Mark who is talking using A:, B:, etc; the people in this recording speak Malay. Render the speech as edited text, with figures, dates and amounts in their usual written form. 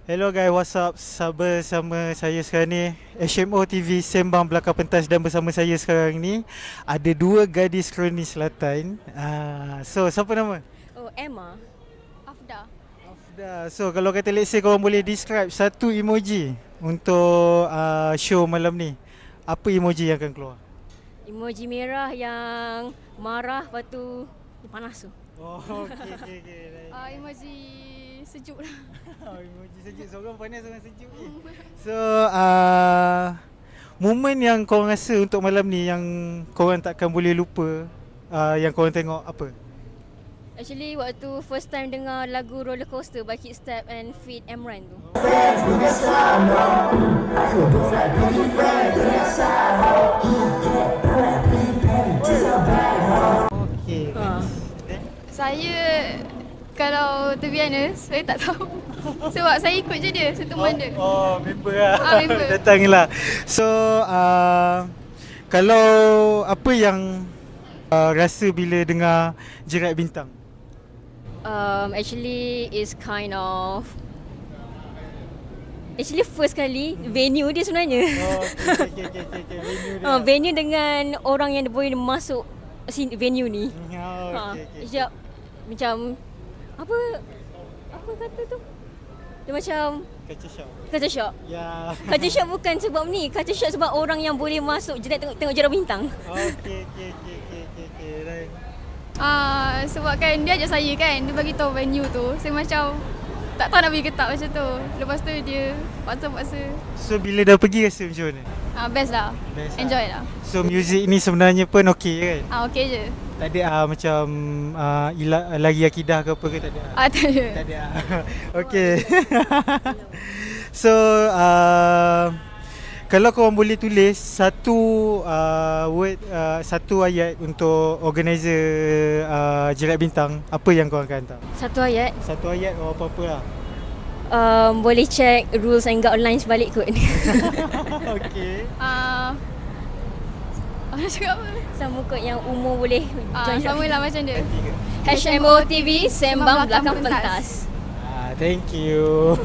A: Hello guys, what's up? Bersama saya sekarang ni HMO TV Sembang Belakang Pentas, dan bersama saya sekarang ni ada dua gadis kroni selatan. So siapa nama?
B: Oh, Emma. Afda.
A: Afda. So kalau kata let's say korang boleh describe satu emoji untuk show malam ni, apa emoji yang akan keluar?
B: Emoji merah yang marah, lepas tu panas tu.
A: Oh, okay.
C: Emoji sejuk lah.
A: Emoji sejuk, seorang panas, seorang sejuk. So momen yang korang rasa untuk malam ni yang korang takkan boleh lupa, yang korang tengok apa?
B: Actually waktu first time dengar lagu Roller Coaster by Kickstep and Feed Emran tu.
A: Okay.
C: Saya kalau to be honest, saya tak tahu. Sebab saya ikut je dia, saya teman dia.
A: Oh, member lah.
C: Member.
A: Datang lah. So kalau apa yang rasa bila dengar Jerat Bintang?
B: Actually is kind of first kali venue dia sebenarnya.
A: Oh, okay. Venue dia.
B: Venue dengan orang yang boleh masuk venue ni.
A: Okay.
B: Sekejap, macam apa kata tu? Dia macam Culture shock.
A: Ya.
B: Culture shock bukan sebab ni. Culture shock sebab orang yang boleh masuk tengok Jerat Bintang.
A: Okay. Right.
C: Sebab kan dia ajak saya kan, dia bagi tahu venue tu. Saya macam tak tahu nak pergi ke tak macam tu. Lepas tu dia paksa.
A: So bila dah pergi rasa macam mana?
C: Best lah. Enjoy lah.
A: So music ni sebenarnya pun okey kan?
C: Okay je.
A: Tak ada macam lagi akidah ke apa ke, tak ada?
C: Tak ada.
A: Tak ada. Okay. So kalau korang boleh tulis satu word, satu ayat untuk organizer Jerat Bintang, apa yang korang akan hantar?
B: Satu ayat.
A: Satu ayat apa-apa lah.
B: Boleh check rules and guidelines balik kot.
A: Okay.
C: Nak cakap apa?
B: Sama kot yang umur boleh join.
C: Sama lah macam dia.
B: HMO TV Sembang Belakang Pentas.
A: Thank you.